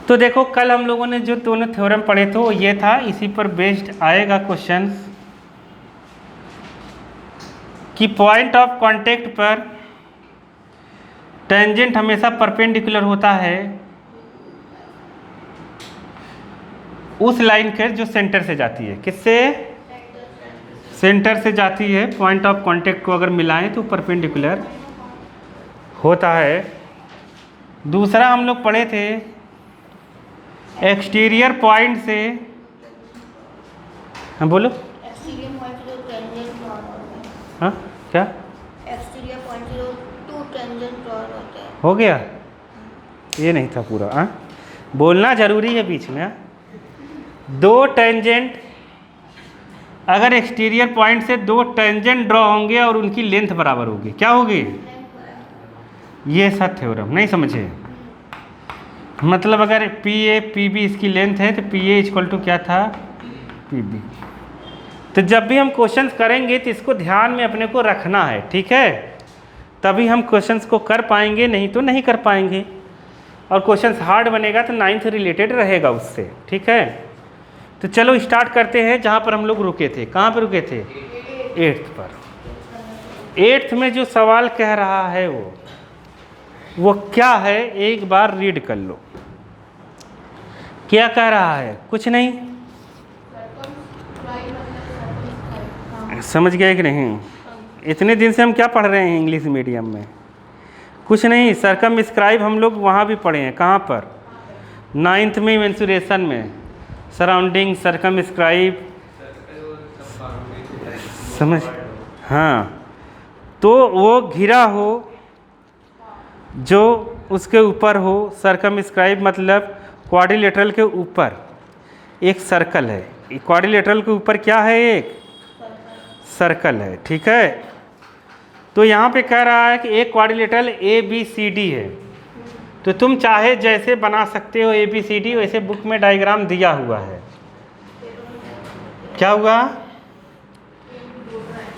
तो देखो कल हम लोगों ने जो दोनों थ्योरम पढ़े थे वो ये था, इसी पर बेस्ड आएगा क्वेश्चन कि पॉइंट ऑफ कांटेक्ट पर टेंजेंट हमेशा परपेंडिकुलर होता है उस लाइन के जो सेंटर से जाती है। किससे? सेंटर से जाती है। पॉइंट ऑफ कांटेक्ट को अगर मिलाएं तो परपेंडिकुलर होता है। दूसरा हम लोग पढ़े थे एक्सटीरियर पॉइंट से, हाँ बोलो। एक्सटीरियर पॉइंट जो टेंजेंट ड्रॉ होते हैं। हाँ क्या? एक्सटीरियर पॉइंट जो टू टेंजेंट ड्रॉ होते हैं। हो गया? ये नहीं था पूरा। हाँ बोलना जरूरी है बीच में। दो टेंजेंट, अगर एक्सटीरियर पॉइंट से दो टेंजेंट ड्रॉ होंगे और उनकी लेंथ बराबर होगी, क्या होगी? ये सब थ्योरम नहीं समझे? मतलब अगर पी ए पी बी इसकी लेंथ है तो पी ए इक्वल टू क्या था? P B. तो जब भी हम क्वेश्चंस करेंगे तो इसको ध्यान में अपने को रखना है, ठीक है? तभी हम क्वेश्चंस को कर पाएंगे, नहीं तो नहीं कर पाएंगे। और क्वेश्चंस हार्ड बनेगा तो 9th रिलेटेड रहेगा उससे, ठीक है? तो चलो स्टार्ट करते हैं जहाँ पर हम लोग रुके थे। कहाँ पर रुके थे? 8th पर। 8th में जो सवाल कह रहा है वो क्या है, एक बार रीड कर लो। क्या कह रहा है? कुछ नहीं समझ गए कि नहीं? इतने दिन से हम क्या पढ़ रहे हैं इंग्लिश मीडियम में? कुछ नहीं। सरकमस्क्राइब हम लोग वहाँ भी पढ़े हैं। कहाँ पर? 9th में मेंसुरेशन में। सराउंडिंग, सरकमस्क्राइब, समझ? हाँ, तो वो घिरा हो जो उसके ऊपर हो। सरकमस्क्राइब मतलब क्वाड्रिलेटरल के ऊपर एक सर्कल है। क्वाड्रिलेटरल के ऊपर क्या है? एक सर्कल है, ठीक है? तो यहाँ पे कह रहा है कि एक quadrilateral A B C D है। तो तुम चाहे जैसे बना सकते हो ए बी सी डी, वैसे बुक में डायग्राम दिया हुआ है। क्या हुआ?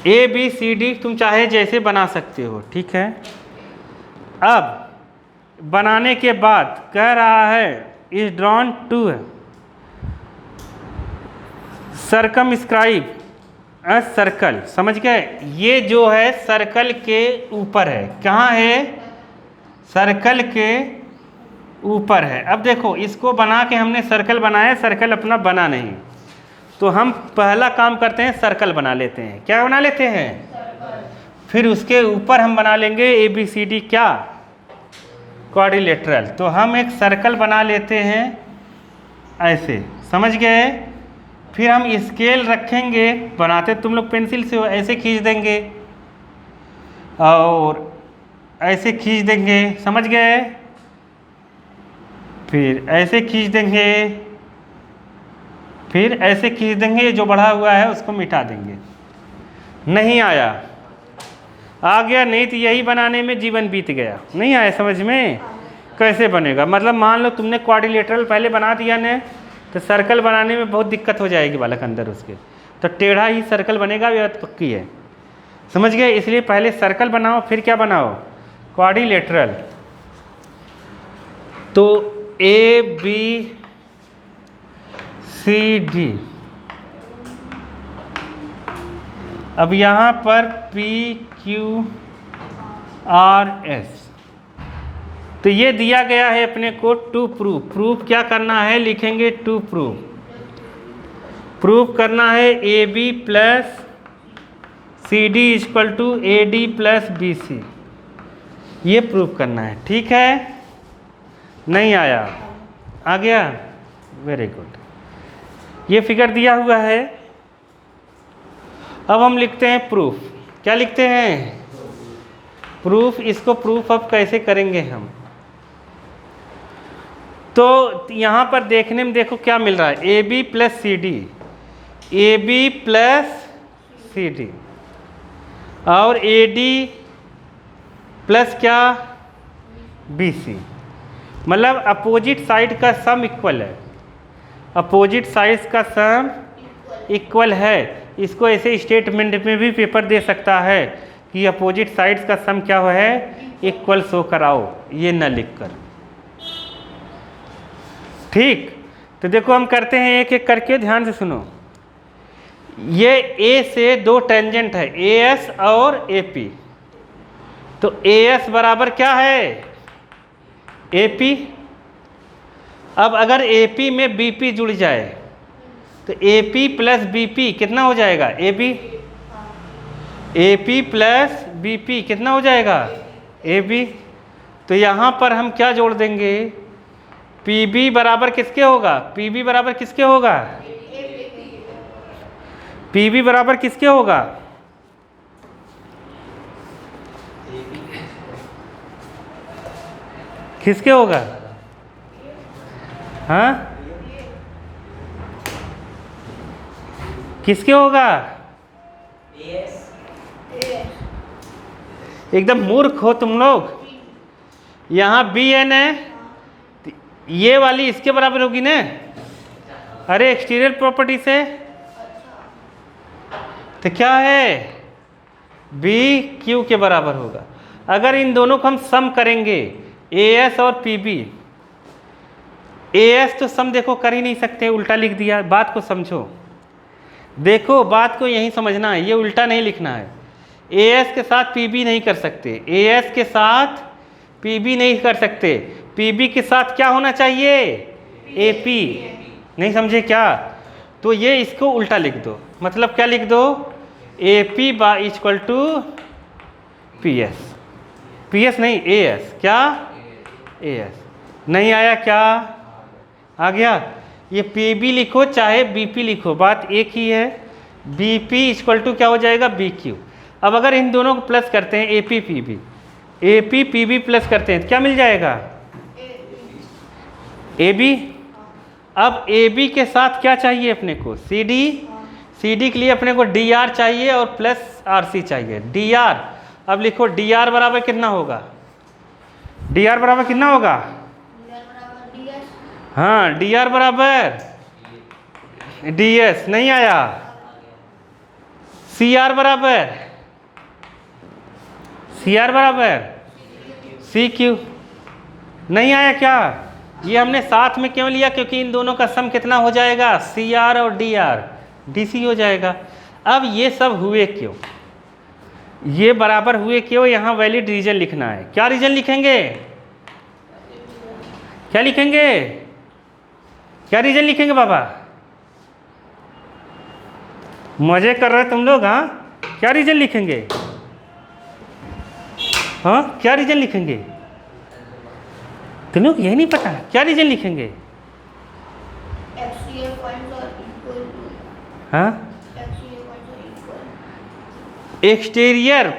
ए बी सी डी तुम चाहे जैसे बना सकते हो, ठीक है? अब बनाने के बाद कह रहा है is drawn to circumscribe a circle. समझ गए? ये जो है सर्कल के ऊपर है। कहाँ है? सर्कल के ऊपर है। अब देखो इसको बना के हमने सर्कल बनाया, सर्कल अपना बना नहीं, तो हम पहला काम करते हैं सर्कल बना लेते हैं। क्या बना लेते हैं? फिर उसके ऊपर हम बना लेंगे ए बी सी डी क्या? क्वाड्रिलेटरल। तो हम एक सर्कल बना लेते हैं ऐसे, समझ गए? फिर हम स्केल रखेंगे, बनाते तुम लोग पेंसिल से ऐसे खींच देंगे और ऐसे खींच देंगे, समझ गए? फिर ऐसे खींच देंगे, फिर ऐसे खींच देंगे, जो बढ़ा हुआ है उसको मिटा देंगे। नहीं आया? आ गया? नहीं तो यही बनाने में जीवन बीत गया। नहीं आया समझ में? कैसे बनेगा? मतलब मान लो तुमने क्वाड्रिलेटरल पहले बना दिया ने, तो सर्कल बनाने में बहुत दिक्कत हो जाएगी बालक अंदर उसके, तो टेढ़ा ही सर्कल बनेगा, ये बात पक्की है। समझ गए? इसलिए पहले सर्कल बनाओ, फिर क्या बनाओ? क्वाड्रिलेटरल। तो ए बी सी डी। अब यहाँ पर पी क्यू आर एस, तो ये दिया गया है अपने को टू प्रूफ। प्रूफ क्या करना है? लिखेंगे टू प्रूफ। प्रूफ करना है A B plus C D equal to A D plus B C. ये प्रूफ करना है, ठीक है? नहीं आया? आ गया? Very good. ये फिगर दिया हुआ है। अब हम लिखते हैं प्रूफ। क्या लिखते हैं? प्रूफ। इसको प्रूफ अब कैसे करेंगे हम? तो यहाँ पर देखने में देखो क्या मिल रहा है, A B plus C D, A B plus C D और ए डी प्लस क्या? B C. मतलब अपोजिट साइड का सम इक्वल है। अपोजिट साइड्स का सम इक्वल है। इसको ऐसे स्टेटमेंट में भी पेपर दे सकता है कि अपोजिट साइड्स का सम क्या है? इक्वल शो कराओ, ये न लिखकर। ठीक, तो देखो हम करते हैं एक एक करके, ध्यान से सुनो। ये ए से दो टेंजेंट है, ए एस और ए पी। तो ए एस बराबर क्या है, ए पी। अब अगर ए पी में बी पी जुड़ जाए तो A P plus B P कितना हो जाएगा, A B. A P plus B P कितना हो जाएगा, ए बी। तो यहाँ पर हम क्या जोड़ देंगे, पी बी बराबर किसके होगा, पी बी बराबर किसके होगा, पी बी बराबर किसके होगा, किसके होगा, हाँ किसके होगा, एकदम मूर्ख हो तुम लोग। यहाँ बी एन है, ये वाली इसके बराबर होगी ना, अरे एक्सटीरियर प्रॉपर्टी से। तो क्या है, बी क्यू के बराबर होगा। अगर इन दोनों को हम सम करेंगे, ए एस और पी बी, ए एस तो सम देखो कर ही नहीं सकते, उल्टा लिख दिया। बात को समझो, देखो बात को यहीं समझना है, ये उल्टा नहीं लिखना है। ए एस के साथ पी बी नहीं कर सकते, ए एस के साथ पी बी नहीं कर सकते, पी बी के साथ क्या होना चाहिए, ए पी। नहीं समझे क्या, तो ये इसको उल्टा लिख दो। मतलब क्या लिख दो, ए पी बा equal to P S, P S नहीं ए एस, क्या ए एस। नहीं आया क्या, आ गया। ये पी बी लिखो चाहे बी पी लिखो, बात एक ही है। बी पी इक्वल टू क्या हो जाएगा, बी क्यू। अब अगर इन दोनों को प्लस करते हैं, A P P B, A P P B plus करते हैं तो क्या मिल जाएगा, ए बी। अब ए बी के साथ क्या चाहिए अपने को, सी डी। सी डी के लिए अपने को डी आर चाहिए और प्लस आर सी चाहिए, डी आर। अब लिखो डी आर बराबर कितना होगा, डी आर बराबर कितना होगा, हाँ डी आर बराबर डी एस। नहीं आया, सी आर बराबर, सी आर बराबर सी क्यू। नहीं आया क्या, ये हमने साथ में क्यों लिया, क्योंकि इन दोनों का सम कितना हो जाएगा, सी आर और डी आर, डी सी हो जाएगा। अब ये सब हुए क्यों, ये बराबर हुए क्यों, यहाँ वैलिड रीजन लिखना है। क्या रीजन लिखेंगे, क्या लिखेंगे, क्या रीजन लिखेंगे बाबा, मजे कर रहे तुम लोग, हाँ क्या रीजन लिखेंगे, हाँ क्या रीजन लिखेंगे, तुम लोग यही नहीं पता क्या रीजन लिखेंगे, हाँ exterior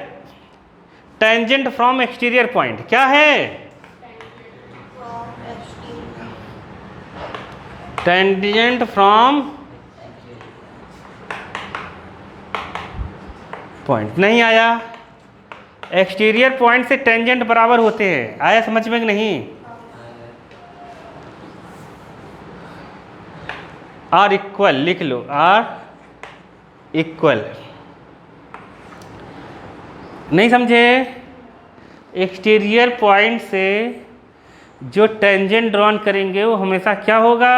tangent from exterior point क्या है, टेंजेंट फ्रॉम पॉइंट। नहीं आया, एक्सटीरियर पॉइंट से टेंजेंट बराबर होते हैं, आया समझ में कि नहीं। आर इक्वल लिख लो, आर इक्वल। नहीं समझे, एक्सटीरियर पॉइंट से जो टेंजेंट ड्रॉन करेंगे वो हमेशा क्या होगा,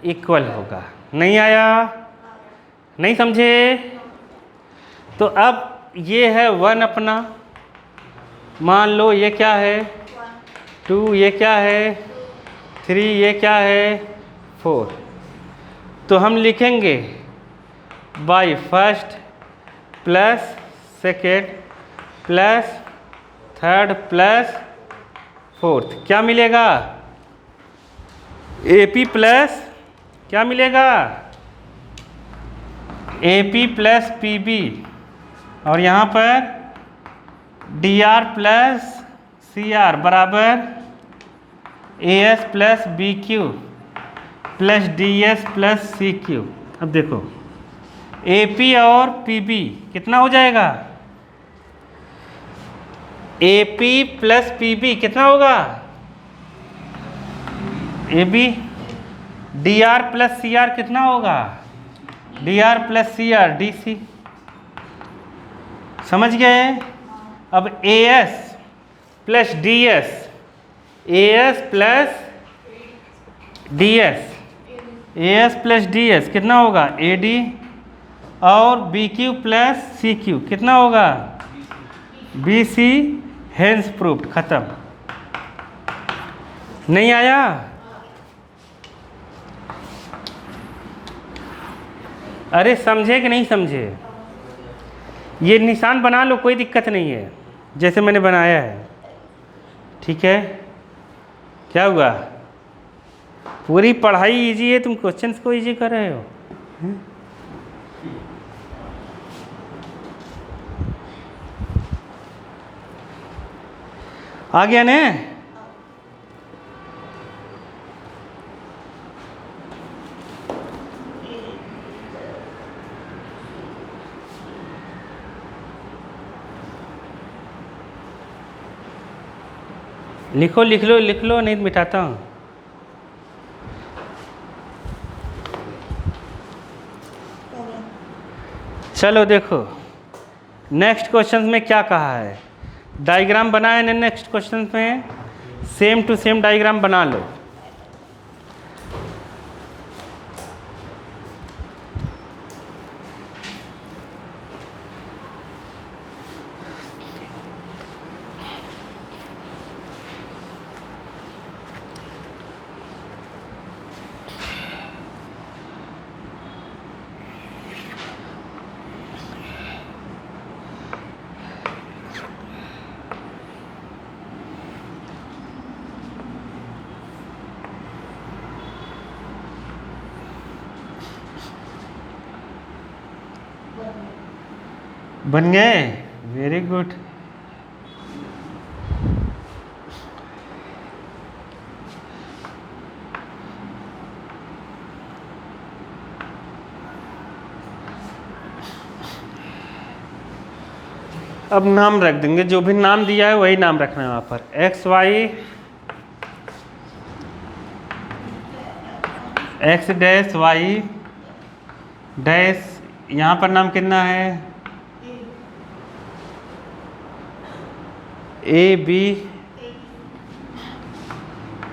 इक्वल होगा। नहीं आया, नहीं समझे। तो अब ये है 1 अपना, मान लो ये क्या है 2, ये क्या है 3, ये क्या है 4। तो हम लिखेंगे by first plus second plus third plus fourth, क्या मिलेगा, ए पी प्लस क्या मिलेगा, A P plus P B, और यहाँ पर D R plus C R बराबर A S plus B Q plus D S plus C Q. अब देखो ए पी और पी बी कितना हो जाएगा, A P plus P B कितना होगा, A B. D R plus C R कितना होगा, D R plus C R D C. समझ गए। अब A S plus D S, A S plus D S, A S plus D S कितना होगा A D, और B Q plus C Q कितना होगा बी सी, हेंस प्रूफ्ड, खत्म। नहीं आया? अरे समझे कि नहीं समझे? ये निशान बना लो, कोई दिक्कत नहीं है, जैसे मैंने बनाया है, ठीक है। क्या हुआ? पूरी पढ़ाई इजी है, तुम क्वेश्चंस को इजी कर रहे हो। आ गया ने? लिखो लिख लो लिख लो, नहीं तो मिटाता हूँ। चलो देखो नेक्स्ट क्वेश्चन में क्या कहा है, डायग्राम बनाया ना नेक्स्ट क्वेश्चन में, सेम टू सेम डायग्राम बना लो। बन गए? Very good. अब नाम रख देंगे, जो भी नाम दिया है वही नाम रखना है वहाँ पर। X Y, X dash Y dash, यहाँ पर नाम कितना है A B,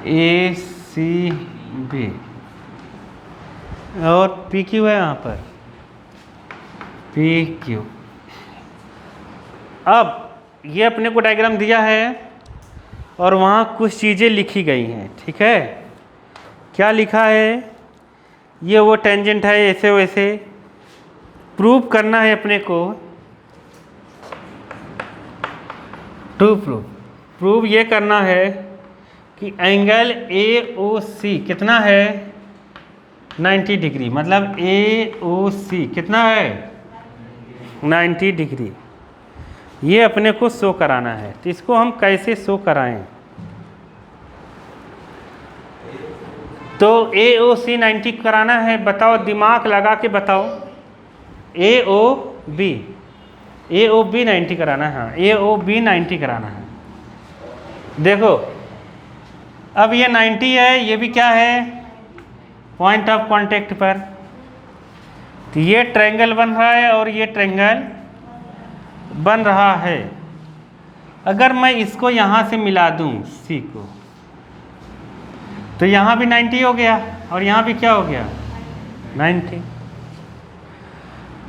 A C B, और पी क्यू है यहाँ पर पी क्यू। अब ये अपने को डायग्राम दिया है और वहाँ कुछ चीज़ें लिखी गई हैं, ठीक है। क्या लिखा है? ये वो टेंजेंट है, ऐसे वैसे प्रूव करना है अपने को। टू प्रूव ये करना है कि एंगल ए ओ सी कितना है 90 डिग्री, मतलब ए ओ सी कितना है 90 डिग्री। ये अपने को शो कराना है, तो इसको हम कैसे शो कराएं? तो ए ओ सी 90 कराना है, बताओ, दिमाग लगा के बताओ। ए ओ बी, ए ओ बी 90 कराना है, हाँ ए ओ बी 90 कराना है। देखो अब ये 90 है, ये भी क्या है पॉइंट ऑफ कांटेक्ट पर, तो ये ट्रायंगल बन रहा है और ये ट्रायंगल बन रहा है। अगर मैं इसको यहाँ से मिला दूँ सी को, तो यहाँ भी 90 हो गया और यहाँ भी क्या हो गया 90।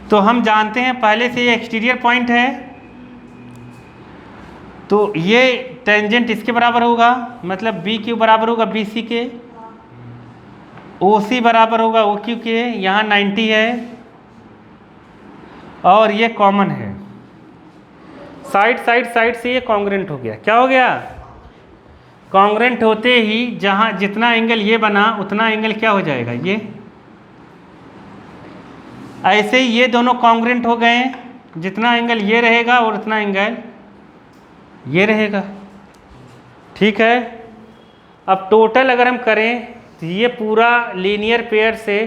तो हम जानते हैं पहले से ये एक्सटीरियर पॉइंट है, तो ये टेंजेंट इसके बराबर होगा, मतलब बी क्यू बराबर होगा बी सी के, ओ सी बराबर होगा ओ क्यू के। यहाँ 90 है और ये कॉमन है, साइड से ये कॉन्ग्रेंट हो गया। क्या हो गया? कॉन्ग्रेंट होते ही जहाँ जितना एंगल ये बना उतना एंगल क्या हो जाएगा, ये ऐसे ही ये दोनों कॉन्ग्रेंट हो गए, जितना एंगल ये रहेगा और उतना एंगल ये रहेगा, ठीक है। अब टोटल अगर हम करें तो ये पूरा लीनियर पेयर से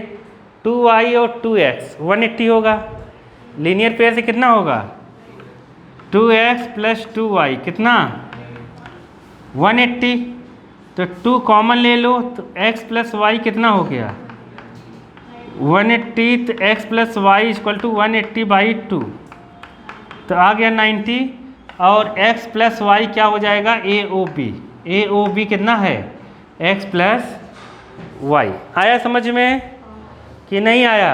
2y और 2x 180 होगा। लीनियर पेयर से कितना होगा 2x प्लस 2y कितना 180। तो 2 कॉमन ले लो तो x प्लस वाई कितना हो गया 180, तो x plus Y equal to 180/2, तो आ गया 90। और x प्लस वाई क्या हो जाएगा ए ओ बी, ए ओ बी कितना है x प्लस वाई। आया समझ में कि नहीं आया?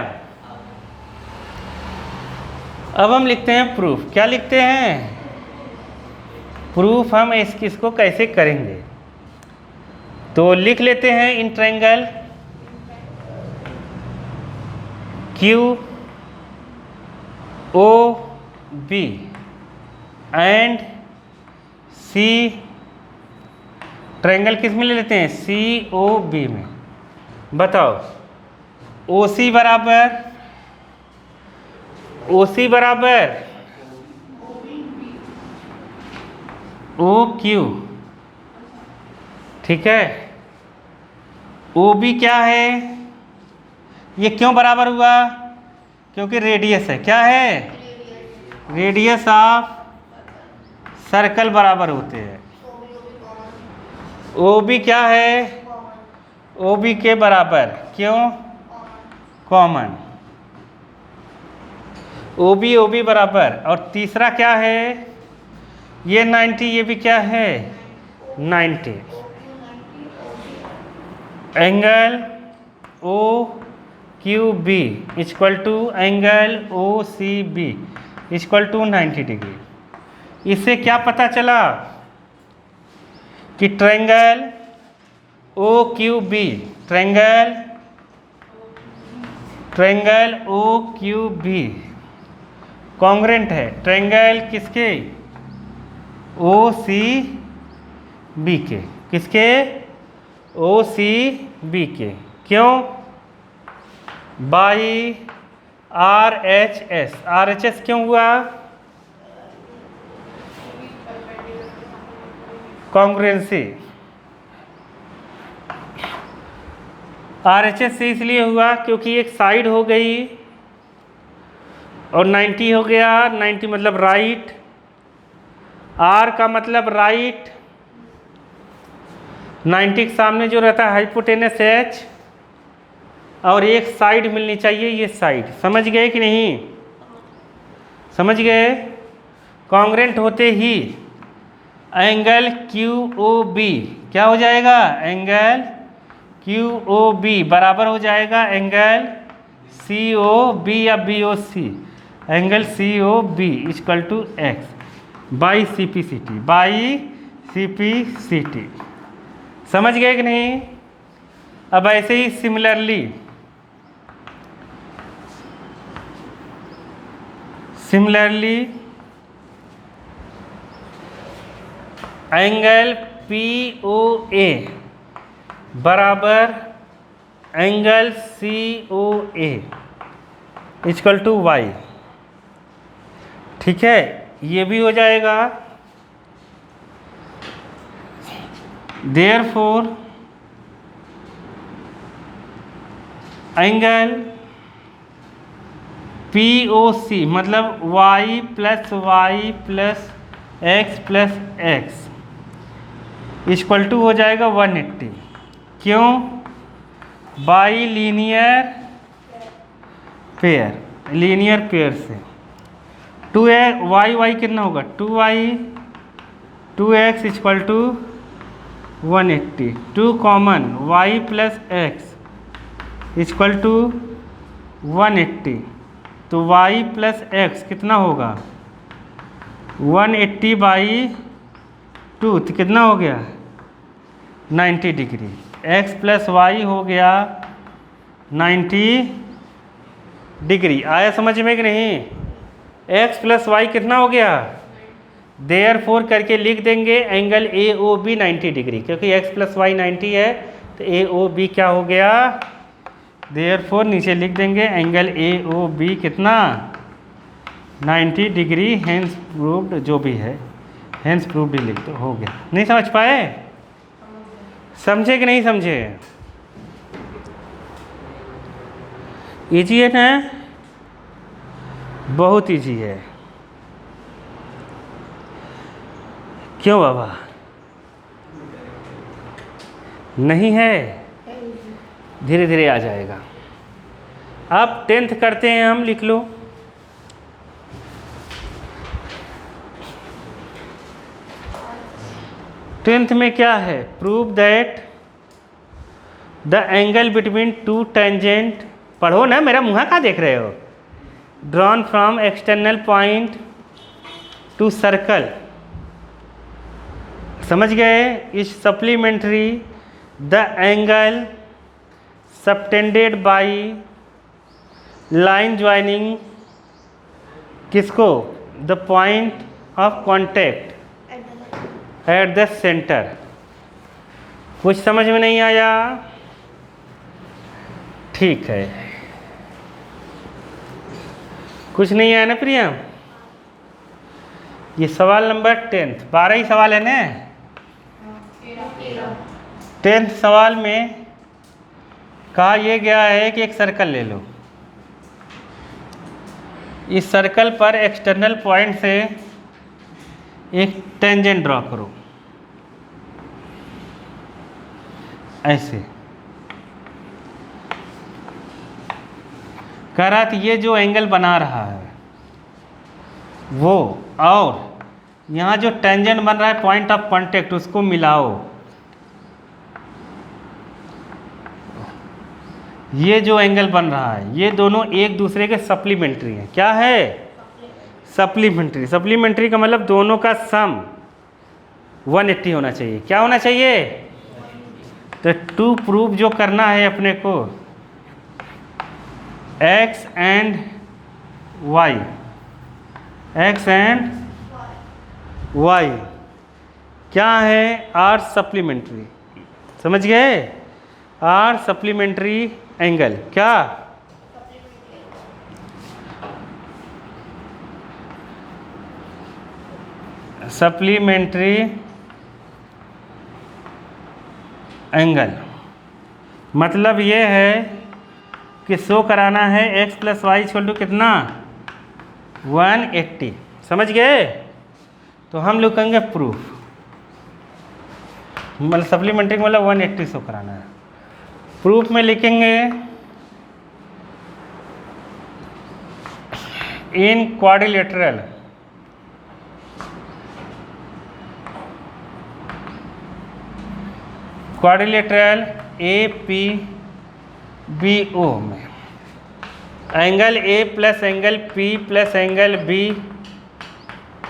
अब हम लिखते हैं प्रूफ। क्या लिखते हैं? प्रूफ हम इसको कैसे करेंगे, तो लिख लेते हैं in triangle Q O B and C. Triangle किस में ले लेते हैं? सी ओ बी में। बताओ, ओ सी बराबर ओ क्यू, ठीक है। ओ बी क्या है? ये क्यों बराबर हुआ? क्योंकि रेडियस है। क्या है? रेडियस ऑफ सर्कल बराबर होते हैं। ओ बी क्या है? ओ बी के बराबर। क्यों? कॉमन। ओ बी बराबर। और तीसरा क्या है? ये 90, ये भी क्या है? 90। Angle O Q B equal to angle O C B equal to 90 degree. इससे क्या पता चला कि triangle O Q B, triangle O Q B congruent है ट्रायंगल किसके? ओ सी बी के। किसके? ओ सी बी के। क्यों? By R H S. R H S क्यों हुआ? कॉन्ग्रुएंसी। आर एच एस से इसलिए हुआ क्योंकि एक साइड हो गई और 90 हो गया। 90 मतलब राइट, आर का मतलब राइट, 90 के सामने जो रहता है हाइपोटेनस एच, और एक साइड मिलनी चाहिए, ये साइड। समझ गए कि नहीं? समझ गए? कॉन्ग्रेंट होते ही एंगल क्यू ओ बी क्या हो जाएगा? एंगल क्यू ओ बी बराबर हो जाएगा एंगल सी ओ बी या B O C. Angle C O B equal to X by C P C T, by C P C T. समझ गए कि नहीं? अब ऐसे ही similarly angle P O A बराबर angle C O A equal to Y. ठीक है, ये भी हो जाएगा। Therefore angle P O C मतलब Y plus X equal to हो जाएगा 180। क्यों? बाई लीनियर पेयर से 2 वाई कितना होगा? 2y 2x equal to 180। 2 common, y plus X equal to 180। तो y प्लस एक्स कितना होगा? 180 बाई 2 तो कितना हो गया? 90 डिग्री। x प्लस वाई हो गया 90 डिग्री। आया समझ में कि नहीं? x प्लस वाई कितना हो गया? देयरफॉर करके लिख देंगे angle A O B 90 degree, क्योंकि x प्लस वाई 90 है तो ए ओ बी क्या हो गया? देयरफॉर नीचे लिख देंगे एंगल ए ओ बी कितना? 90 डिग्री। हेंस प्रूव्ड, जो भी है हेंस प्रूव्ड लिख दो, हो गया। नहीं समझ पाए? समझे कि नहीं समझे? इजी है ना? बहुत इजी है। क्यों बाबा? नहीं है? धीरे धीरे आ जाएगा। अब 10th करते हैं हम, लिख लो। टेंथ में क्या है? Prove that the angle between two tangent, पढ़ो ना, मेरा मुँह कहाँ देख रहे हो, drawn from external point to circle, समझ गए, is supplementary the angle subtended by line joining किसको, the point of contact at the centre. कुछ समझ में नहीं आया? ठीक है, कुछ नहीं आया ना प्रिया? ये सवाल नंबर 10th, 12 ही सवाल है ना? 10th सवाल में कहा यह गया है कि एक सर्कल ले लो, इस सर्कल पर एक्सटर्नल पॉइंट से एक टेंजेंट ड्रॉ करो, ऐसे कह रहा था ये जो एंगल बना रहा है वो, और यहाँ जो टेंजेंट बन रहा है पॉइंट ऑफ कांटेक्ट, उसको मिलाओ। ये जो एंगल बन रहा है ये दोनों एक दूसरे के सप्लीमेंट्री हैं। क्या है? सप्लीमेंट्री। सप्लीमेंट्री का मतलब दोनों का सम 180 होना चाहिए। क्या होना चाहिए? तो टू प्रूव जो करना है अपने को, x and y, x and y क्या है? Are supplementary. समझ गए? Are supplementary angle. क्या? सप्लीमेंट्री एंगल मतलब ये है कि शो कराना है x plus Y equal to कितना, 180। समझ गए? तो हम लोग कहेंगे प्रूफ, मतलब सप्लीमेंट्री मतलब 180 शो कराना है। प्रूफ में लिखेंगे in quadrilateral A P B O में angle A plus angle P plus angle B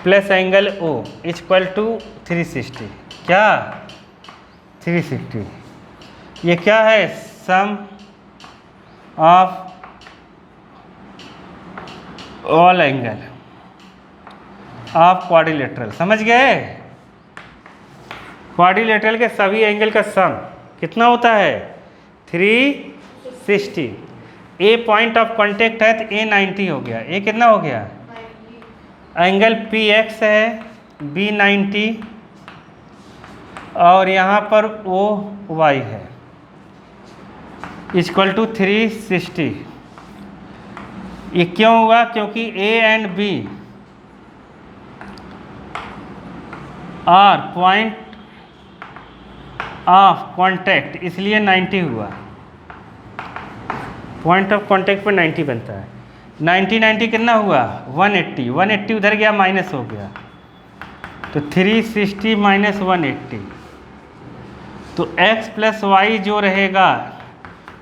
plus angle O equal to 360। क्या? 360। ये क्या है? Sum of all angle of quadrilateral. समझ गए? क्वाड्रिलेटरल के सभी एंगल का सम कितना होता है? 360। ए पॉइंट ऑफ कांटेक्ट है तो ए 90 हो गया। ए कितना हो गया? एंगल पी एक्स है, बी 90 और यहाँ पर ओ वाई है इक्वल टू 360। ये क्यों हुआ? क्योंकि A and B are point of contact, इसलिए 90 हुआ। पॉइंट ऑफ कांटेक्ट पर 90 बनता है। 90 कितना हुआ? 180। 180 उधर गया, माइनस हो गया, तो 360 माइनस 180, तो x प्लस वाई जो रहेगा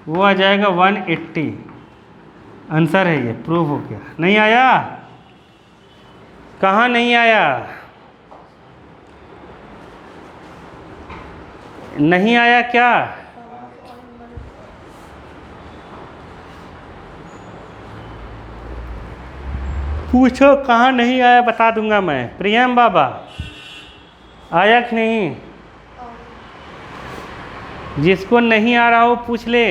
वो आ जाएगा 180। आंसर है ये, प्रूव हो गया। नहीं आया? कहाँ नहीं आया? नहीं आया क्या? पूछो कहाँ नहीं आया, बता दूंगा मैं। प्रियम बाबा आया कि नहीं? जिसको नहीं आ रहा हो पूछ ले।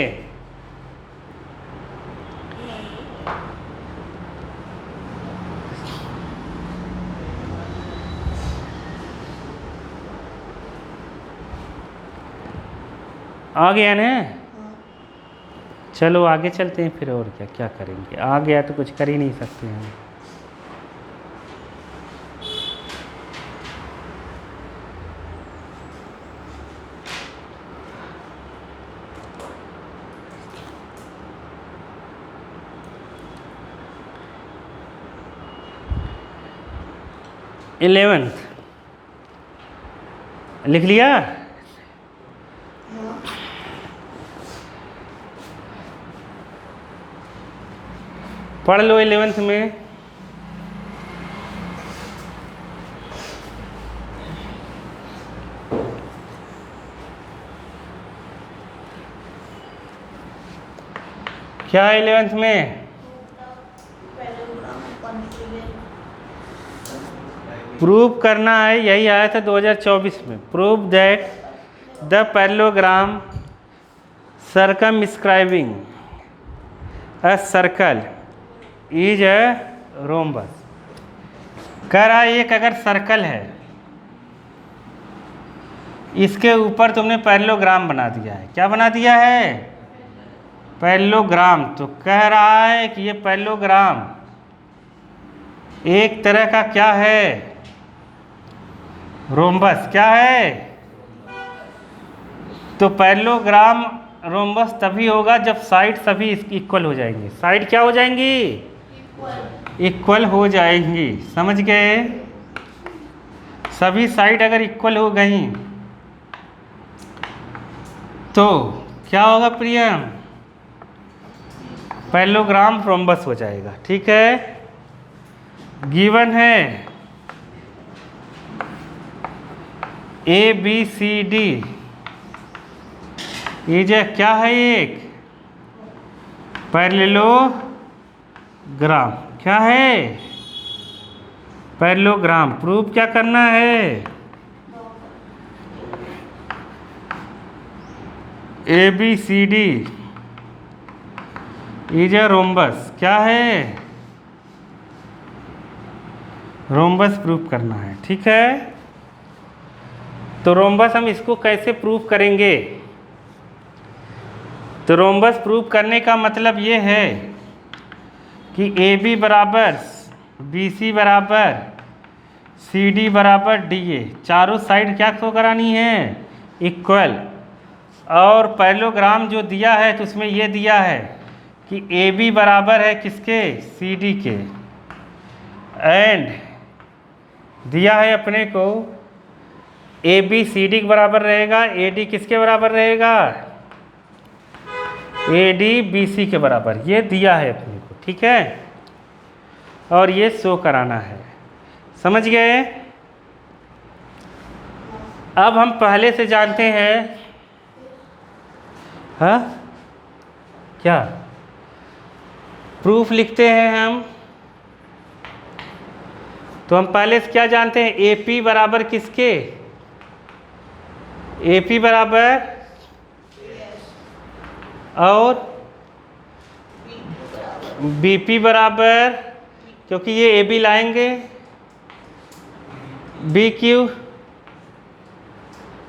आ गया ना? चलो आगे चलते हैं फिर, और क्या क्या करेंगे। आ गया तो कुछ कर ही नहीं सकते हैं। इलेवेंथ लिख लिया? पढ़ लो 11th में। क्या है 11th में? प्रूव करना है, यही आया था 2024 में। Prove that the parallelogram circumscribing a circle is a rhombus। कह रहा है एक अगर सर्कल है, इसके ऊपर तुमने पैरेललोग्राम बना दिया है। क्या बना दिया है? पैरेललोग्राम। तो कह रहा है कि ये पैरेललोग्राम एक तरह का क्या है? रोम्बस। क्या है? तो पैरेललोग्राम रोम्बस तभी होगा जब साइड सभी इक्वल हो जाएंगी। साइड क्या हो जाएंगी? इक्वल हो जाएंगी। समझ गए? सभी साइड अगर इक्वल हो गई तो क्या होगा प्रियम? पैरेललोग्राम रोम्बस हो जाएगा। ठीक है, गिवन है ABCD ये जो क्या है? एक पैरेललोग्राम। क्या है? पैरेललोग्राम। प्रूफ क्या करना है? ABCD is a rhombus. क्या है? रोम्बस प्रूफ करना है। ठीक है, तो रोम्बस हम इसको कैसे प्रूफ करेंगे? तो रोम्बस प्रूफ करने का मतलब ये है कि AB बराबर BC बराबर CD बराबर DA, चारों साइड क्या शो करानी है? इक्वल। और पैरेललोग्राम जो दिया है तो उसमें ये दिया है कि AB बराबर है किसके? CD के। एंड दिया है अपने को AB CD के बराबर रहेगा, AD किसके बराबर रहेगा? AD BC के बराबर। ये दिया है अपने को। ठीक है, और ये शो कराना है। समझ गए? अब हम पहले से जानते हैं। हाँ, क्या प्रूफ लिखते हैं हम? तो हम पहले से क्या जानते हैं? AP बराबर किसके? AP बराबर और BP बराबर, क्योंकि ये AB लाएंगे, BQ।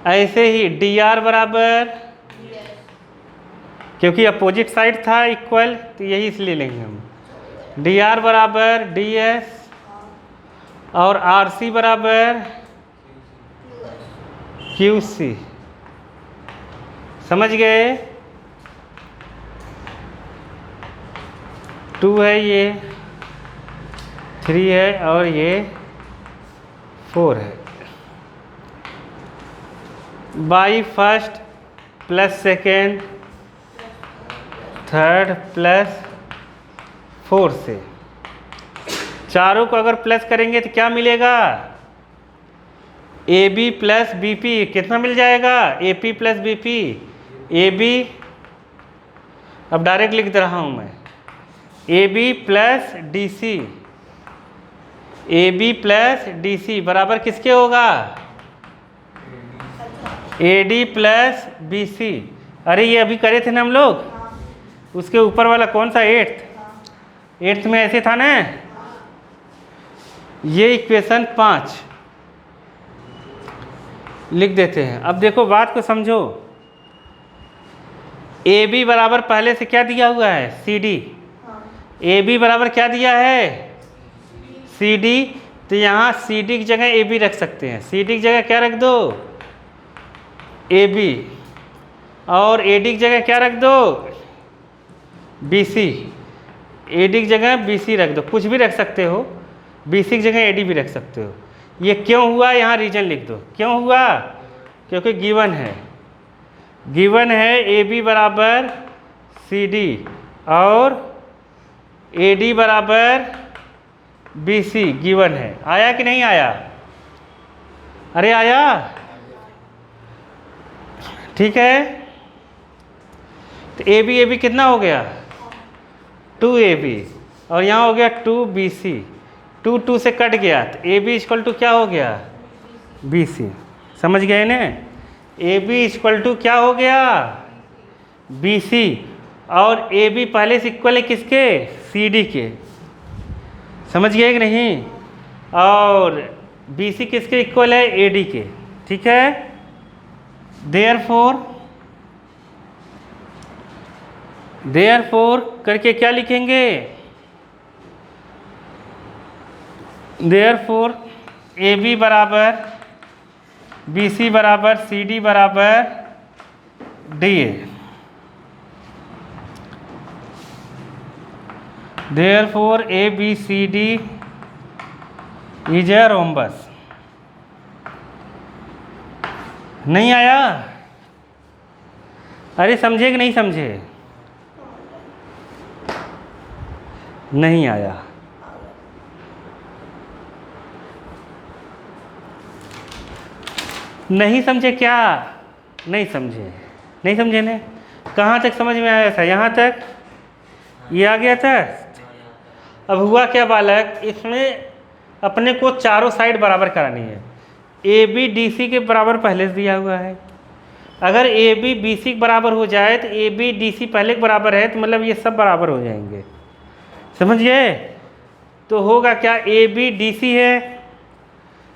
ऐसे ही DR बराबर, क्योंकि अपोजिट साइड था इक्वल, तो यही इसलिए लेंगे हम। DR बराबर DS और RC बराबर QC। समझ गए? 2 है, ये 3 है और ये 4 है। By first plus second third plus fourth से चारों को अगर प्लस करेंगे तो क्या मिलेगा? AB plus BP। कितना मिल जाएगा? AP plus BP। AB, अब डायरेक्ट लिख दे रहा हूँ मैं, AB plus DC। AB plus DC बराबर किसके होगा? AD plus BC। अरे ये अभी करे थे ना हम लोग, उसके ऊपर वाला कौन सा? 8th में ऐसे था ना। ये इक्वेशन 5 लिख देते हैं। अब देखो बात को समझो। AB बराबर पहले से क्या दिया हुआ है? CD। AB बराबर क्या दिया है? CD। तो यहाँ CD की जगह AB रख सकते हैं। CD की जगह क्या रख दो? AB। और AD की जगह क्या रख दो? BC। AD की जगह BC रख दो, कुछ भी रख सकते हो। BC की जगह AD भी रख सकते हो। ये क्यों हुआ? यहाँ रीजन लिख दो। क्यों हुआ? क्योंकि गिवन है। गिवन है AB बराबर CD और AD बराबर BC गिवन है। आया कि नहीं आया? अरे आया, ठीक है। तो AB कितना हो गया? 2AB, और यहाँ हो गया 2BC, 2 से कट गया तो AB इक्वल टू क्या हो गया? BC। समझ गए ना? AB इक्वल टू क्या हो गया? BC, और AB पहले से इक्वल है किसके? CD के। समझ गए कि नहीं? और BC किसके इक्वल है? AD के। ठीक है। देयरफॉर करके क्या लिखेंगे? देयरफॉर AB बराबर BC बराबर CD बराबर DA। Therefore ABCD is a rhombus. नहीं आया? अरे समझे कि नहीं समझे? नहीं आया। नहीं समझे क्या? नहीं समझे, नहीं समझे ने? कहाँ तक समझ में आया था? यहाँ तक? ये आ गया था। अब हुआ क्या बालक, इसमें अपने को चारों साइड बराबर करानी है। AB DC के बराबर पहले से दिया हुआ है। अगर AB BC के बराबर हो जाए तो AB DC पहले के बराबर है, तो मतलब ये सब बराबर हो जाएंगे। समझ गए? तो होगा क्या? AB DC है,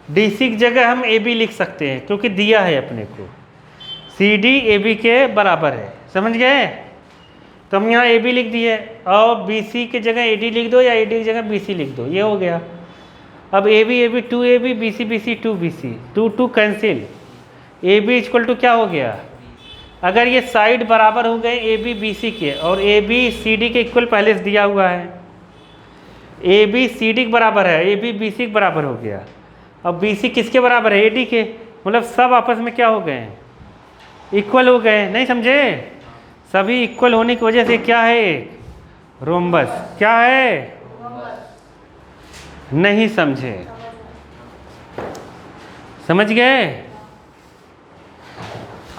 DC की जगह हम AB लिख सकते हैं क्योंकि दिया है अपने को। CD AB के बराबर है। समझ गए? तो हम यहाँ AB लिख दिए, और BC की जगह AD लिख दो या AD की जगह BC लिख दो, ये हो गया। अब AB 2AB, BC 2BC, 2 cancel. AB equal to क्या हो गया? अगर ये साइड बराबर हो गए AB BC के, और AB CD के इक्वल पहले से दिया हुआ है, AB CD के बराबर है, AB BC के बराबर हो गया। अब BC किसके बराबर है? AD के। मतलब सब आपस में क्या हो गए? इक्वल हो गए। नहीं समझे? सभी इक्वल होने की वजह से क्या है? रोम्बस। क्या है? नहीं समझे? समझ गए?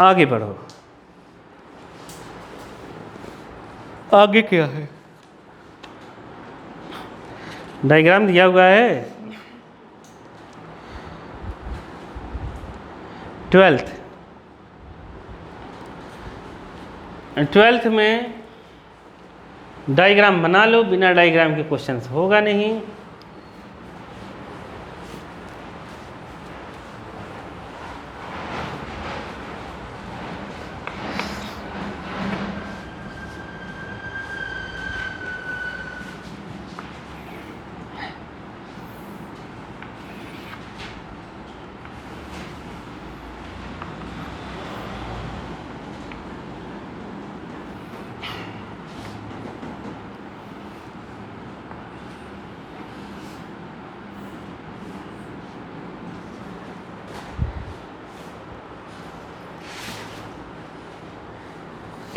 आगे बढ़ो। आगे क्या है? डायग्राम दिया हुआ है। 12th में डायग्राम बना लो, बिना डायग्राम के क्वेश्चंस होगा नहीं।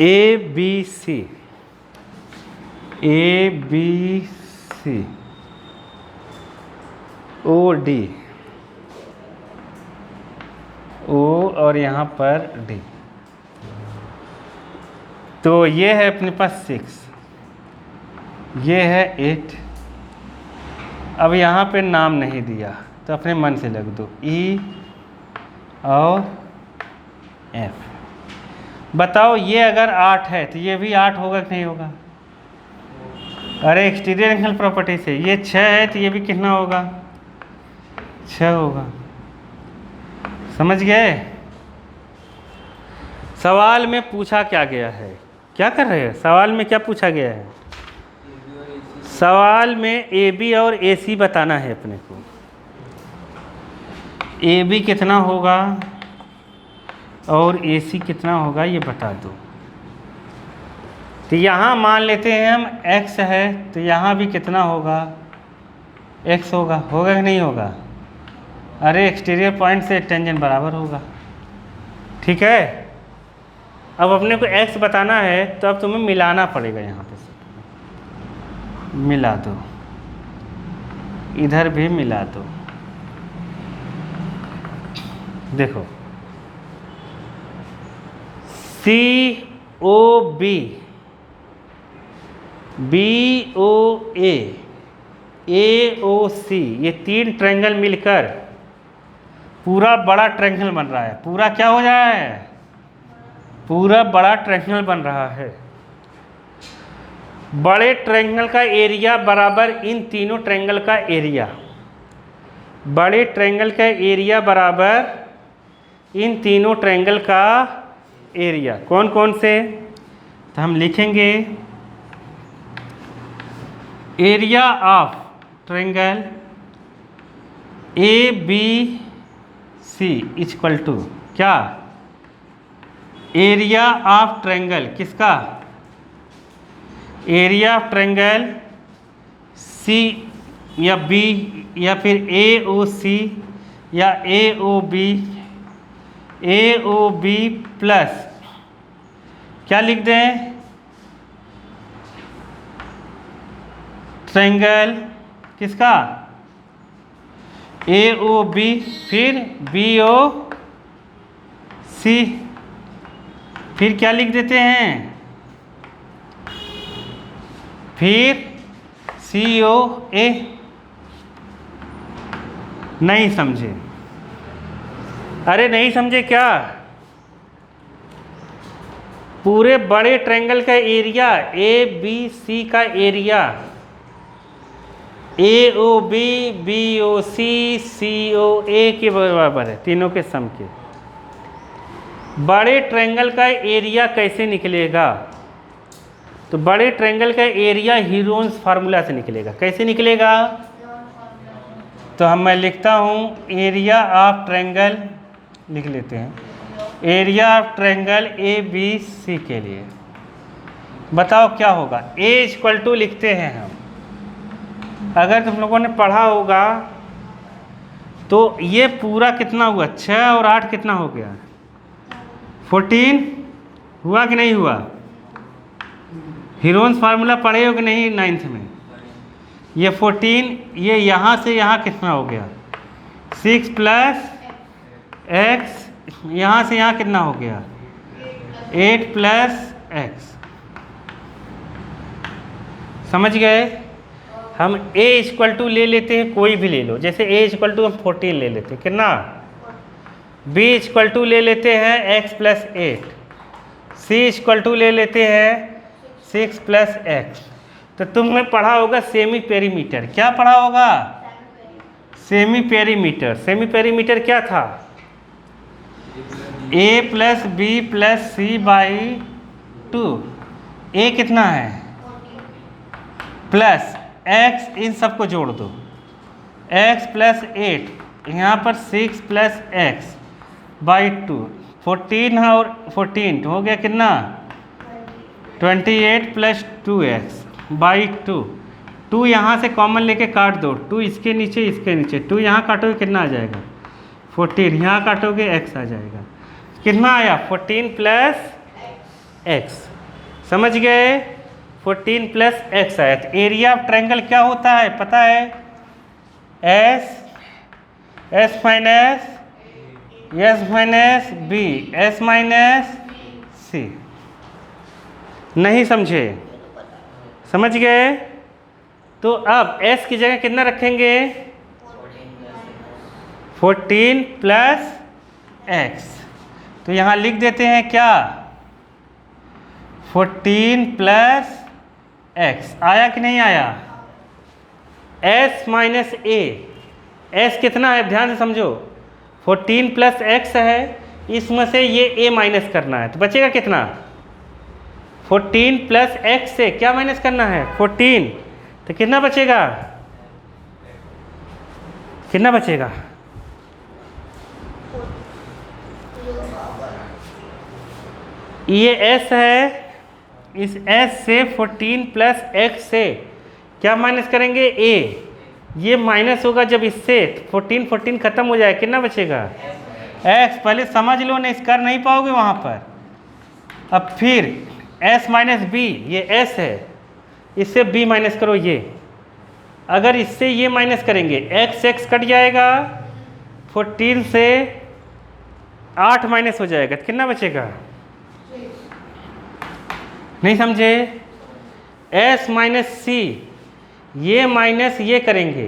ABC OD O और यहाँ पर D। तो ये है अपने पास 6, ये है 8। अब यहाँ पे नाम नहीं दिया तो अपने मन से लग दो E और F। बताओ ये अगर 8 है तो ये भी 8 होगा कि नहीं होगा? अरे एक्सटीरियर एंगल प्रॉपर्टी से ये 6 है तो ये भी कितना होगा? 6 होगा। समझ गए? सवाल में पूछा क्या गया है? क्या कर रहे हैं? सवाल में क्या पूछा गया है? सवाल में AB और AC बताना है अपने को। AB कितना होगा और AC कितना होगा ये बता दो। तो यहाँ मान लेते हैं हम x है, तो यहाँ भी कितना होगा? x होगा। होगा कि नहीं होगा? अरे एक्सटीरियर पॉइंट से टेंजेंट बराबर होगा। ठीक है। अब अपने को x बताना है तो अब तुम्हें मिलाना पड़ेगा यहाँ पे से। मिला दो, इधर भी मिला दो। देखो COB, BOA, AOC, ये 3 ट्रायंगल मिलकर पूरा बड़ा ट्रायंगल बन रहा है। पूरा क्या हो रहा है? पूरा बड़ा ट्रायंगल बन रहा है। बड़े ट्रायंगल का एरिया बराबर इन तीनों ट्रायंगल का एरिया। बड़े ट्रायंगल का एरिया बराबर इन तीनों ट्रायंगल का एरिया। कौन कौन से? तो हम लिखेंगे area of triangle ABC equal to क्या? एरिया ऑफ ट्रायंगल किसका? एरिया ऑफ ट्रायंगल C या B या फिर AOC या AOB प्लस क्या लिख दें? ट्रायंगल किसका? AOB फिर BOC, फिर क्या लिख देते हैं? फिर COA। नहीं समझे? अरे नहीं समझे क्या? पूरे बड़े ट्रायंगल का एरिया ABC का एरिया AOB, BOC, COA के बराबर है, तीनों के सम के। बड़े ट्रायंगल का एरिया कैसे निकलेगा? तो बड़े ट्रायंगल का एरिया हीरोन्स फार्मूला से निकलेगा। कैसे निकलेगा? तो मैं लिखता हूँ एरिया ऑफ ट्रायंगल, लिख लेते हैं एरिया ऑफ ट्रायंगल ABC के लिए। बताओ क्या होगा? A इक्वल टू लिखते हैं हम। अगर तुम लोगों ने पढ़ा होगा तो ये पूरा कितना हुआ? 6 और 8 कितना हो गया? 14 हुआ कि नहीं हुआ? हीरोन्स फार्मूला पढ़े हो कि नहीं 9th में? ये 14, ये यहाँ से यहाँ कितना हो गया? 6 प्लस x, यहाँ से यहाँ कितना हो गया? 8 प्लस x। समझ गए? हम a इक्वल टू ले लेते हैं, कोई भी ले लो। जैसे a इक्वल टू हम 14 ले लेते हैं, कितना? b इक्वल टू ले लेते हैं x plus 8, c equal to ले लेते हैं 6 प्लस x। तो तुमने पढ़ा होगा सेमी पेरीमीटर। क्या पढ़ा होगा? Semi perimeter. सेमी पेरीमीटर क्या था? a plus b plus c by 2। a कितना है? प्लस x, इन सबको जोड़ दो, x प्लस 8, यहाँ पर 6 प्लस x बाई 2। 14 और 14 हो गया कितना? 28 प्लस 2x बाई 2। 2 यहाँ से कॉमन लेके काट दो, 2 इसके नीचे इसके नीचे, 2 यहाँ काटोगे कितना आ जाएगा? 14, यहाँ काटोगे x आ जाएगा। कितना आया? 14 प्लस x। समझ गए? 14 प्लस x आया। तो एरिया ऑफ ट्रायंगल क्या होता है पता है? S minus B, S minus C। नहीं समझे? समझ गए? तो अब S की जगह कितना रखेंगे? 14 प्लस x। तो यहाँ लिख देते हैं क्या? 14 प्लस x। आया कि नहीं आया? S माइनस A, S कितना है? ध्यान से समझो, 14 प्लस x है, इसमें से ये A माइनस करना है, तो बचेगा कितना? 14 प्लस x से क्या माइनस करना है? 14, तो कितना बचेगा? कितना बचेगा? ये s है, इस s से 14 प्लस x से क्या माइनस करेंगे? a। ये माइनस होगा जब इससे 14 14 खत्म हो जाए, कितना बचेगा? x। पहले समझ लो, नहीं कर नहीं पाओगे वहाँ पर। अब फिर s माइनस b, ये s है, इससे b माइनस करो ये, अगर इससे ये माइनस करेंगे x कट जाएगा, 14 से 8 माइनस हो जाएगा तो कितना बचेगा? नहीं समझे? s माइनस सी, ये माइनस ये करेंगे,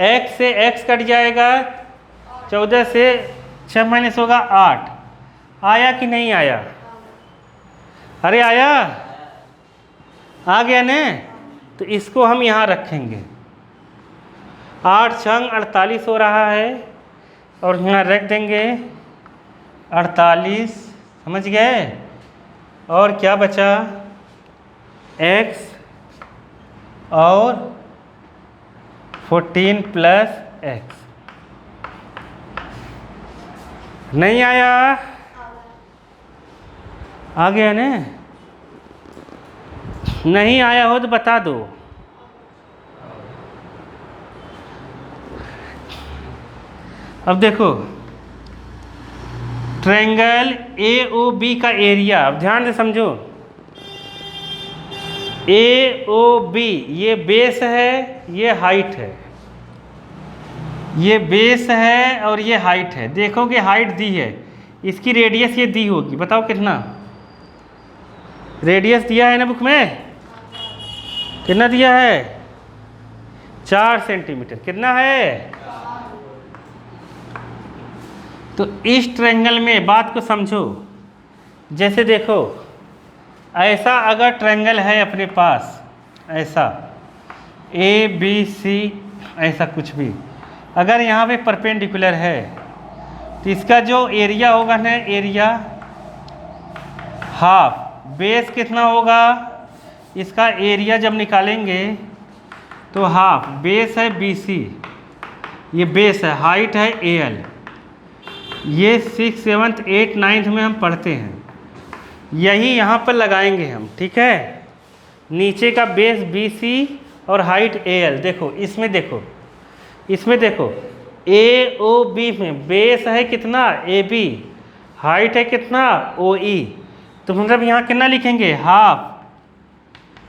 x से x कट जाएगा, 14 से 6 माइनस होगा 8। आया कि नहीं आया? अरे आया, आ गया ने? तो इसको हम यहाँ रखेंगे, 8 छंग 48 हो रहा है, और यहाँ रख देंगे 48, समझ गए? और क्या बचा? x और 14 प्लस x। नहीं आया? आ गया ने? नहीं आया हो तो बता दो। अब देखो ट्रायंगल AOB का एरिया, अब ध्यान से समझो। AOB ये बेस है, ये हाइट है, ये बेस है और ये हाइट है। देखो कि हाइट दी है, इसकी रेडियस ये दी होगी, बताओ कितना रेडियस दिया है ना बुक में? कितना दिया है? 4 सेंटीमीटर। कितना है? तो इस ट्रायंगल में बात को समझो। जैसे देखो ऐसा अगर ट्रायंगल है अपने पास, ऐसा ABC, ऐसा कुछ भी, अगर यहाँ पे परपेंडिकुलर है तो इसका जो एरिया होगा ना, एरिया हाफ, बेस कितना होगा? इसका एरिया जब निकालेंगे तो हाफ, बेस है BC, ये बेस है, हाइट है AL, ये 6, 7, 8, 9 में हम पढ़ते हैं, यही यहाँ पर लगाएंगे हम, ठीक है? नीचे का बेस BC और हाइट AL। देखो इसमें, देखो इसमें, देखो AOB में बेस है कितना? AB, हाइट है कितना? OE। तो मतलब यहाँ कितना लिखेंगे? हाफ,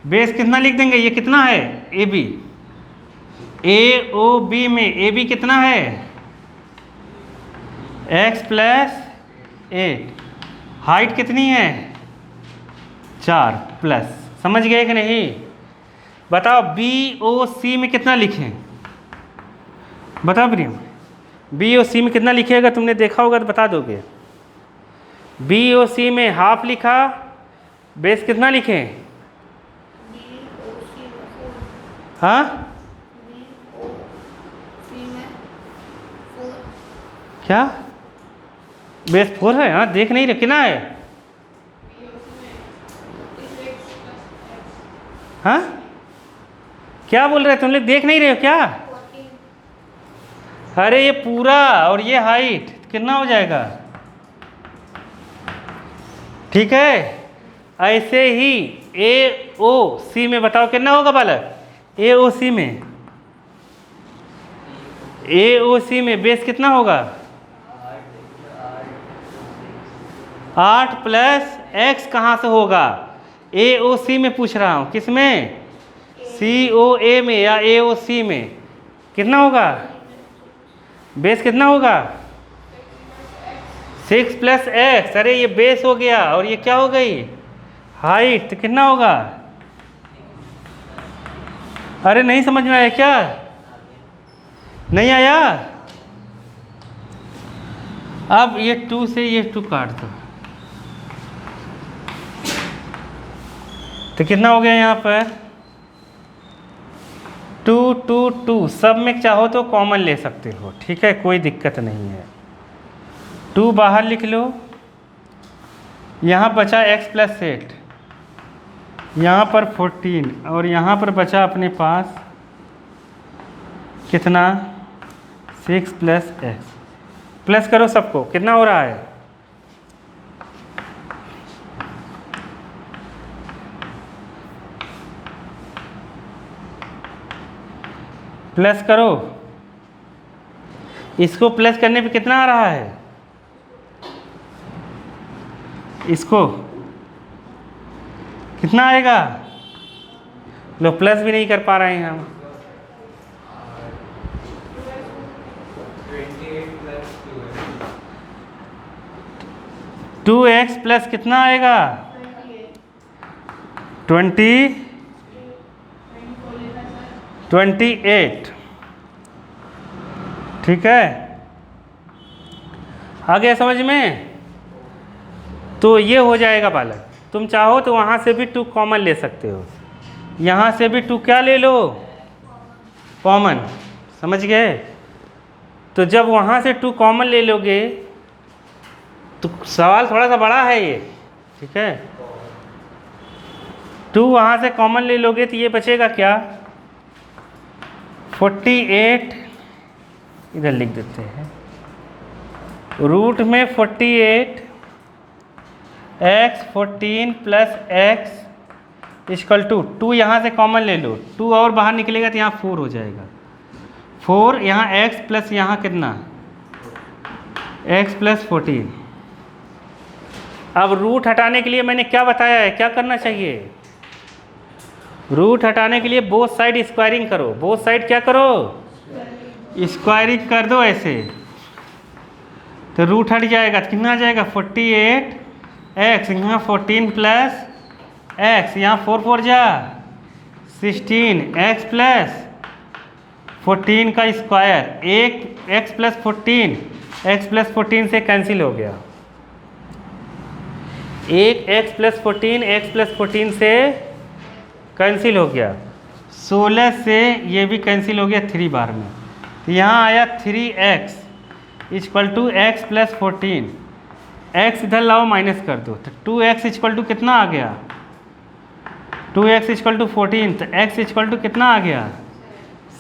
बेस कितना लिख देंगे? ये कितना है? AB। AOB में AB कितना है? x प्लस 8, हाइट कितनी है? 4 प्लस, समझ गए कि नहीं? बताओ BOC में कितना लिखें? बताओ प्रियम, BOC में कितना लिखिएगा? तुमने देखा होगा तो बता दोगे। BOC में हाफ लिखा, बेस कितना लिखें? हाँ क्या? बेस 4 है? हाँ देख नहीं रहे, कितना है? हाँ क्या बोल रहे? तुम लोग देख नहीं रहे हो क्या? अरे ये पूरा और ये हाइट कितना हो जाएगा? ठीक है, ऐसे ही AOC में बताओ कितना होगा बालक? AOC में, AOC में बेस कितना होगा? 8 प्लस x कहाँ से होगा? AOC में पूछ रहा हूँ, किस में? COA में या AOC में? कितना होगा? बेस कितना होगा? 6 प्लस x। अरे ये बेस हो गया और ये क्या हो गई? हाइट। तो कितना होगा? अरे नहीं समझ में आया क्या? नहीं आया? अब ये 2 से ये 2 काट दो, तो कितना हो गया यहाँ पर? 2, 2, 2। सब में चाहो तो कॉमन ले सकते हो, ठीक है, कोई दिक्कत नहीं है। 2 बाहर लिख लो, यहाँ बचा x प्लस 8, यहाँ पर 14, और यहाँ पर बचा अपने पास कितना? 6 प्लस x। प्लस करो सबको, कितना हो रहा है? प्लस करो, इसको प्लस करने पे कितना आ रहा है? इसको कितना आएगा? लो प्लस भी नहीं कर पा रहे हैं हम। 2x प्लस कितना आएगा? 28। ठीक है, आ गया समझ में? तो ये हो जाएगा बालक। तुम चाहो तो वहाँ से भी 2 कॉमन ले सकते हो, यहाँ से भी 2 क्या ले लो? कॉमन। समझ गए? तो जब वहाँ से 2 कॉमन ले लोगे तो सवाल थोड़ा सा बड़ा है ये, ठीक है? 2 वहाँ से कॉमन ले लोगे तो ये बचेगा क्या? 48, इधर लिख देते हैं, रूट में 48 x 14 plus x equal to 2 यहाँ से कॉमन ले लो, 2 और बाहर निकलेगा तो यहाँ 4 हो जाएगा। 4 यहाँ x प्लस यहाँ कितना? x plus 14। अब रूट हटाने के लिए मैंने क्या बताया है, क्या करना चाहिए? रूट हटाने के लिए बोथ साइड स्क्वायरिंग करो। बोथ साइड क्या करो? स्क्वायरिंग कर दो ऐसे, तो रूट हट जाएगा। कितना आ जाएगा? 48 x, यहाँ 14 प्लस x, यहाँ 4 4 जा 16 x प्लस 14 का स्क्वायर, एक x प्लस 14, x प्लस 14 से कैंसिल हो गया। एक x प्लस 14 x प्लस 14 से कैंसिल हो गया। 16 से ये भी कैंसिल हो गया 3 बार में, तो यहाँ आया 3x equal to x plus 14। x इधर लाओ माइनस कर दो, तो 2x इक्वल टू कितना आ गया? 2x इक्वल टू 14, तो x इक्वल टू कितना आ गया?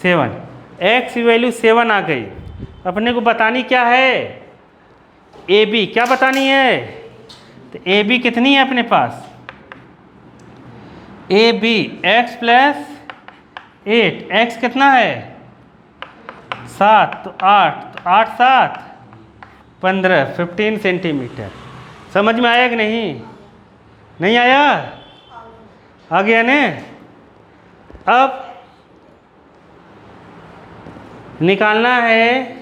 7। x की वैल्यू 7 आ गई। अपने को बतानी क्या है? A B. क्या बतानी है? तो ए बी कितनी है अपने पास? A B X plus 8, X कितना है? 7, तो 8, तो 8 7 15, 15 सेंटीमीटर। समझ में आया कि नहीं? नहीं आया? आ गया ने? अब निकालना है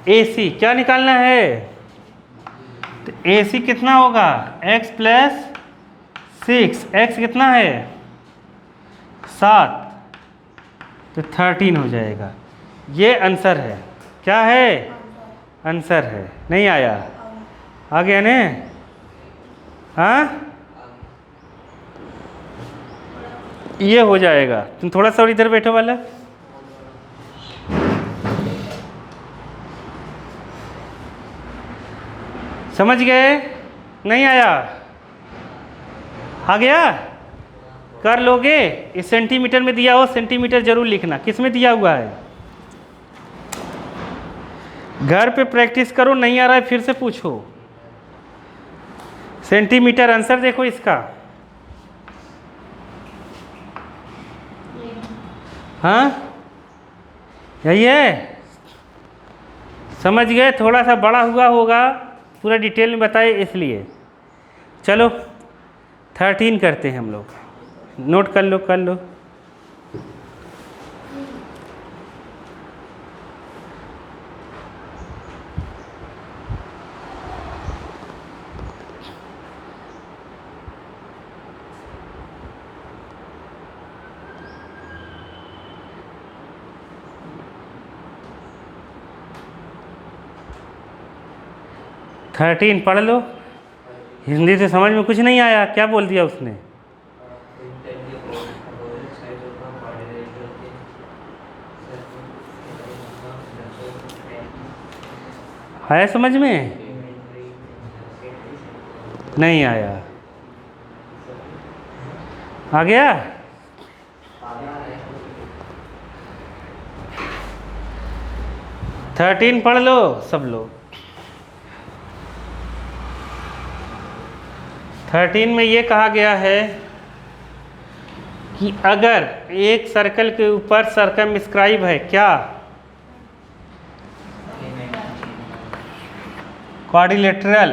AC। क्या निकालना है? तो AC कितना होगा? x प्लस 6, x कितना है? 7, तो 13 हो जाएगा। ये आंसर है। क्या है? आंसर है। नहीं आया? आ गया ने? हाँ, ये हो जाएगा। तुम थोड़ा सा और इधर बैठो वाला। समझ गए? नहीं आया? आ गया? कर लोगे? इस सेंटीमीटर में दिया हो, सेंटीमीटर जरूर लिखना। किस में दिया हुआ है? घर पे प्रैक्टिस करो, नहीं आ रहा है फिर से पूछो। सेंटीमीटर आंसर देखो इसका। हाँ, यही है। समझ गए? थोड़ा सा बड़ा हुआ होगा, पूरा डिटेल में बताए इसलिए। चलो 13 करते हैं हम लोग। नोट कर लो, कर लो। थर्टीन पढ़ लो। हिंदी से समझ में कुछ नहीं आया? क्या बोल दिया उसने? आया समझ में? नहीं आया? आ गया? थर्टीन पढ़ लो सब लोग। 13 में ये कहा गया है कि अगर एक सर्कल के ऊपर सर्कमस्क्राइब है, क्या? क्वाड्रिलेटरल,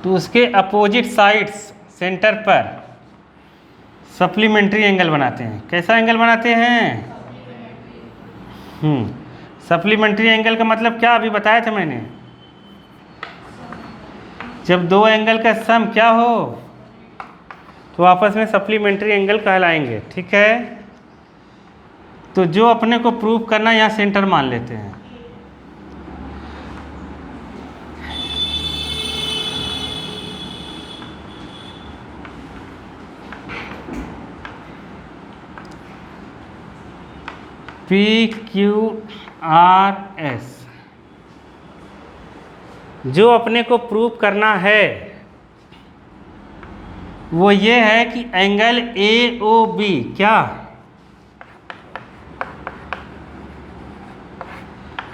तो उसके अपोजिट साइड्स सेंटर पर सप्लीमेंट्री एंगल बनाते हैं। कैसा एंगल बनाते हैं? सप्लीमेंट्री एंगल का मतलब क्या अभी बताया था मैंने, जब दो एंगल का सम क्या हो तो आपस में सप्लीमेंट्री एंगल कहलाएंगे। ठीक है, तो जो अपने को प्रूव करना यहाँ सेंटर मान लेते हैं। PQRS जो अपने को प्रूव करना है वो ये है कि एंगल AOB क्या,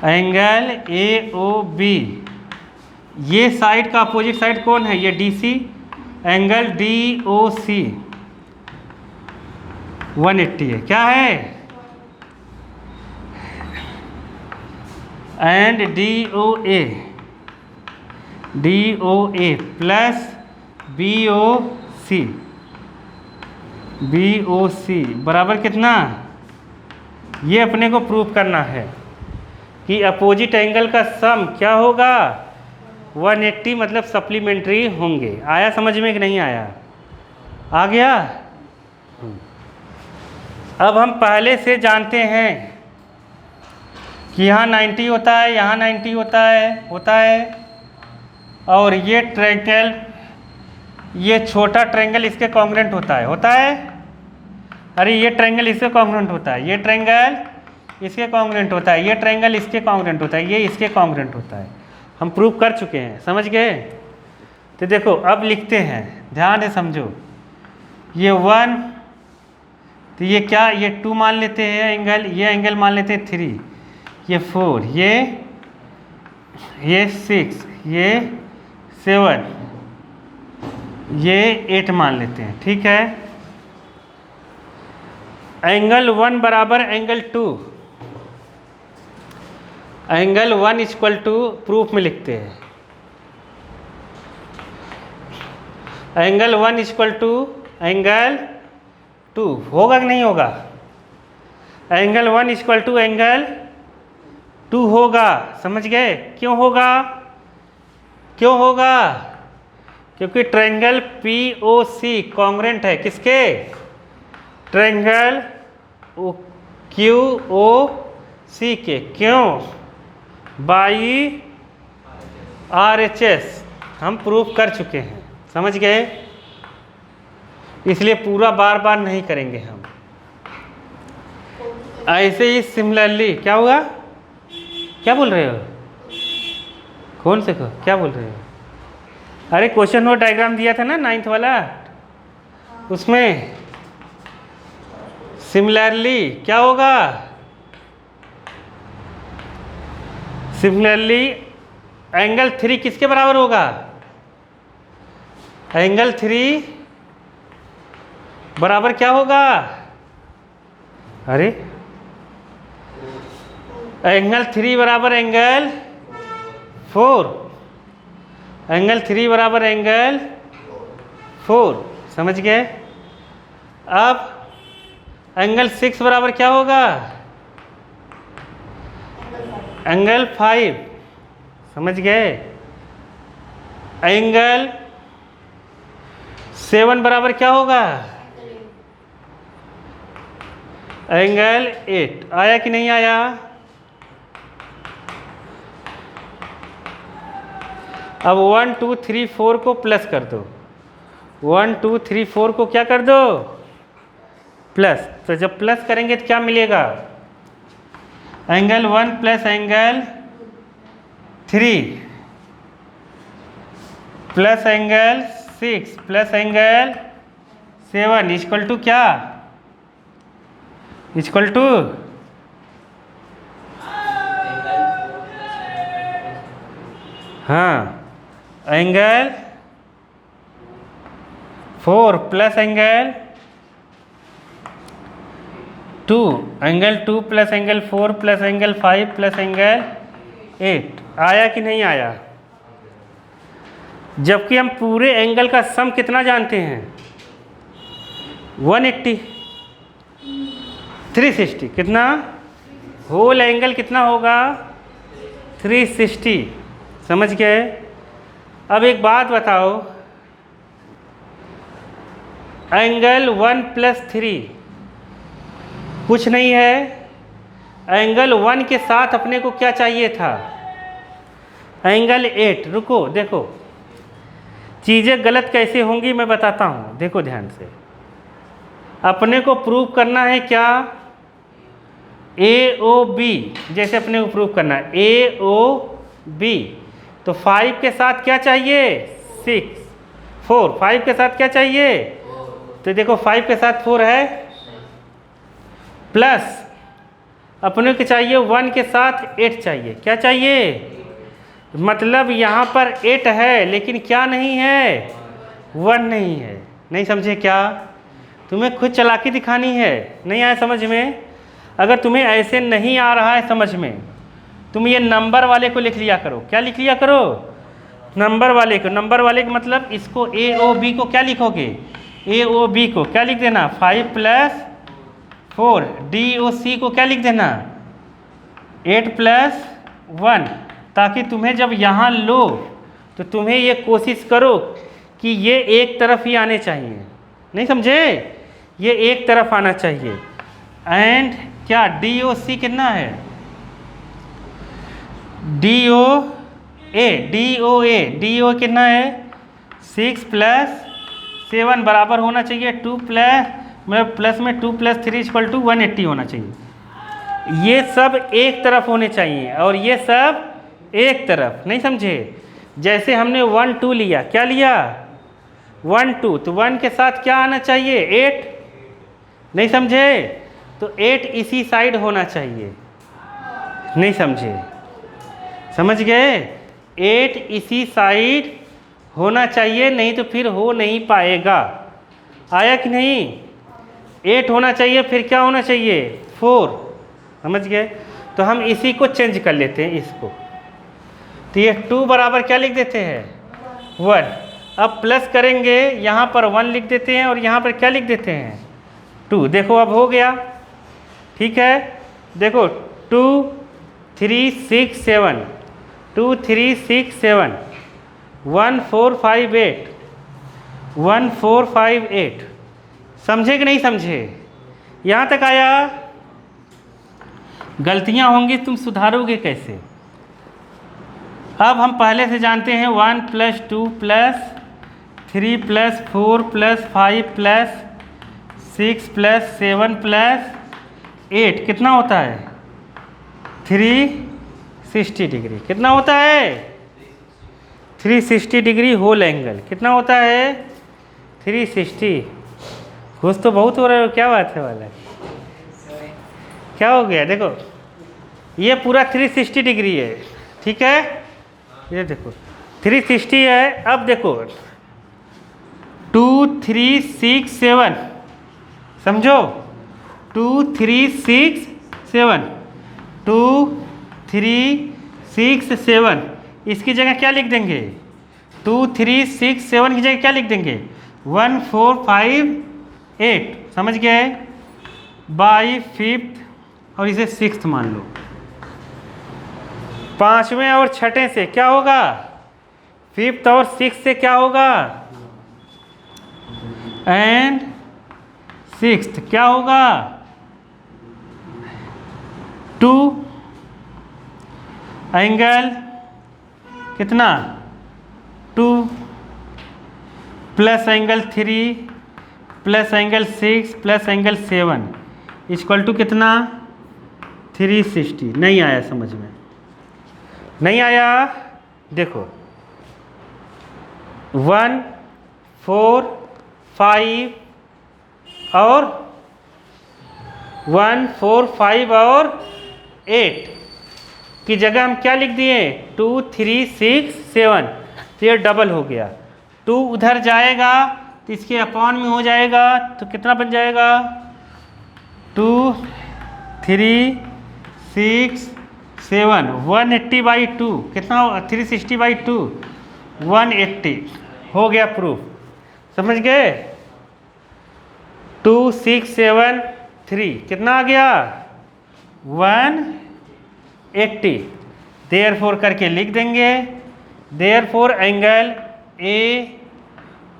एंगल AOB ये साइड का अपोजिट साइड कौन है? ये DC, एंगल DOC 180 है। क्या है? एंड DOA प्लस BOC बराबर कितना? ये अपने को प्रूव करना है कि अपोजिट एंगल का सम क्या होगा? 180, मतलब सप्लीमेंट्री होंगे। आया समझ में कि नहीं आया? आ गया। अब हम पहले से जानते हैं कि यहाँ 90 होता है, यहाँ 90 होता है और ये ट्रायंगल, ये छोटा ट्रायंगल इसके कॉन्ग्रुएंट होता है। अरे ये ट्रायंगल इसके कॉन्ग्रुएंट होता है, ये ट्रायंगल इसके कॉन्ग्रुएंट होता है, ये ट्रायंगल इसके कॉन्ग्रुएंट होता है, ये इसके कॉन्ग्रुएंट होता है। हम प्रूव कर चुके हैं, समझ गए? तो देखो अब लिखते हैं, ध्यान से समझो। ये 1, तो ये क्या, ये 2 मान लेते हैं एंगल, ये एंगल मान लेते हैं 3, ये 4, ये 6, ये 7, ये 8 मान लेते हैं। ठीक है, एंगल 1 बराबर angle 2, angle 1 equal to proof में लिखते हैं, एंगल 1 इक्वल टू एंगल 2 होगा कि नहीं होगा? एंगल 1 इक्वल टू एंगल 2 होगा। समझ गए? क्यों होगा? क्योंकि ट्रायंगल POC कॉन्ग्रुएंट है किसके? ट्रायंगल QOC के। क्यों? बाई RHS हम प्रूफ कर चुके हैं। समझ गए? इसलिए पूरा बार बार नहीं करेंगे हम। ऐसे ही सिमिलरली क्या हुआ? क्या बोल रहे हो? कौन से को क्या बोल रहे हो? अरे क्वेश्चन नोट डायग्राम दिया था ना 9th वाला, उसमें सिमिलरली क्या होगा? सिमिलरली एंगल 3 किसके बराबर होगा? एंगल 3 बराबर क्या होगा? अरे एंगल 3 बराबर एंगल 4, एंगल 3 बराबर एंगल 4। समझ गए? अब एंगल 6 बराबर क्या होगा? एंगल 5। समझ गए? एंगल 7 बराबर क्या होगा? एंगल 8। आया कि नहीं आया? अब 1 2 3 4 को प्लस कर दो, 1 2 3 4 को क्या कर दो? प्लस। तो जब प्लस करेंगे तो क्या मिलेगा? Angle 1 plus angle 3 plus angle 6 plus angle 7 equal to क्या? इक्वल टू हाँ angle 4 plus angle 2, angle 2 plus angle 4 plus angle 5 plus angle 8। आया कि नहीं आया? जबकि हम पूरे एंगल का सम कितना जानते हैं? 180, 360 कितना, होल एंगल कितना होगा 360। समझ गए। अब एक बात बताओ, एंगल 1 + 3 कुछ नहीं है, एंगल 1 के साथ अपने को क्या चाहिए था, एंगल 8। रुको देखो, चीज़ें गलत कैसे होंगी मैं बताता हूँ, देखो ध्यान से। अपने को प्रूव करना है क्या, AOB, जैसे अपने को प्रूव करना है AOB, तो 5 के साथ क्या चाहिए 6, 4, 5 के साथ क्या चाहिए, तो देखो 5 के साथ 4 है, प्लस अपने को चाहिए 1 के साथ 8 चाहिए, क्या चाहिए, मतलब यहाँ पर 8 है लेकिन क्या नहीं है, 1 नहीं है। नहीं समझे क्या, तुम्हें खुद चालाकी दिखानी है। नहीं आया समझ में, अगर तुम्हें ऐसे नहीं आ रहा है समझ में, तुम ये नंबर वाले को लिख लिया करो। क्या लिख लिया करो, नंबर वाले को। नंबर वाले का मतलब इसको AOB को क्या लिखोगे, AOB को क्या लिख देना 5 + 4, DOC को क्या लिख देना 8 + 1, ताकि तुम्हें जब यहाँ लो तो तुम्हें ये कोशिश करो कि ये एक तरफ ही आने चाहिए। नहीं समझे, ये एक तरफ आना चाहिए। एंड क्या DOC कितना है, DO कितना है 6 + 7 बराबर होना चाहिए 2 मतलब प्लस में 2 + 3 = 180 होना चाहिए। ये सब एक तरफ होने चाहिए और ये सब एक तरफ। नहीं समझे, जैसे हमने 1 2 लिया, क्या लिया 1 2, तो 1 के साथ क्या आना चाहिए 8। नहीं समझे, तो 8 इसी साइड होना चाहिए। नहीं समझे, समझ गए, 8 इसी साइड होना चाहिए, नहीं तो फिर हो नहीं पाएगा। आया कि नहीं, 8 होना चाहिए, फिर क्या होना चाहिए 4। समझ गए, तो हम इसी को चेंज कर लेते हैं इसको, तो ये 2 बराबर क्या लिख देते हैं 1। अब प्लस करेंगे, यहाँ पर 1 लिख देते हैं और यहाँ पर क्या लिख देते हैं 2। देखो अब हो गया, ठीक है। देखो 2 3 6 7, 2 3 6 7, 1 4 5 8, 1 4 5 8। समझे कि नहीं समझे, यहाँ तक आया। गलतियाँ होंगी, तुम सुधारोगे कैसे। अब हम पहले से जानते हैं 1 + 2 + 3 + 4 + 5 + 6 + 7 + 8 कितना होता है 360 डिग्री। कितना होता है 360 डिग्री होल एंगल कितना होता है 360। खुश तो बहुत हो रहे हो, क्या बात है वाला, क्या हो गया। देखो ये पूरा 360 डिग्री है, ठीक है, ये देखो 360 है। अब देखो 2 3 6 7, समझो 2 3 6 7, 2 3 6 7, इसकी जगह क्या लिख देंगे 2 3 6 7 की जगह क्या लिख देंगे 1 4 5 8। समझ गए, बाई 5th और इसे 6th मान लो। 5वें और 6ठे से क्या होगा 5th और 6th से क्या होगा एंड 6th क्या होगा 2 एंगल कितना 2 plus angle 3 plus angle 6 plus angle 7 equal to कितना 360। नहीं आया समझ में, नहीं आया। देखो 1 4 5 और 1 4 5 और 8 की जगह हम क्या लिख दिए 2 3 6 7, तो ये डबल हो गया। 2 उधर जाएगा तो इसके अपॉन में हो जाएगा, तो कितना बन जाएगा 2 3 6 7 180/2 कितना 360/2 180 हो गया प्रूफ। समझ गए, 2673 कितना आ गया 180। देयरफॉर करके लिख देंगे, therefore angle A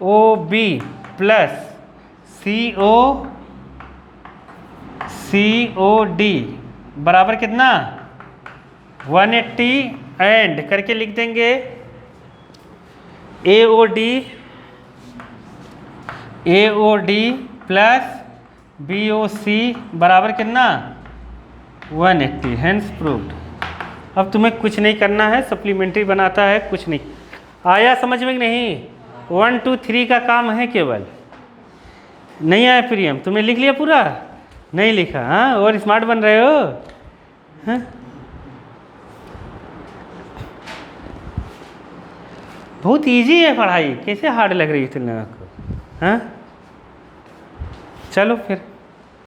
O B plus C O D बराबर कितना 180 एंड करके लिख देंगे A O D plus B O C बराबर कितना 180। Hence proved. अब तुम्हें कुछ नहीं करना है, सप्लीमेंट्री बनाता है, कुछ नहीं। आया समझ में कि नहीं? 1 2 3 का काम है केवल। नहीं आया प्रियम? तुमने लिख लिया पूरा? नहीं लिखा? हाँ, और स्मार्ट बन रहे हो? हाँ? बहुत इजी है पढ़ाई, कैसे हार्ड लग रही है तुम लोगों को? हाँ, चलो फिर।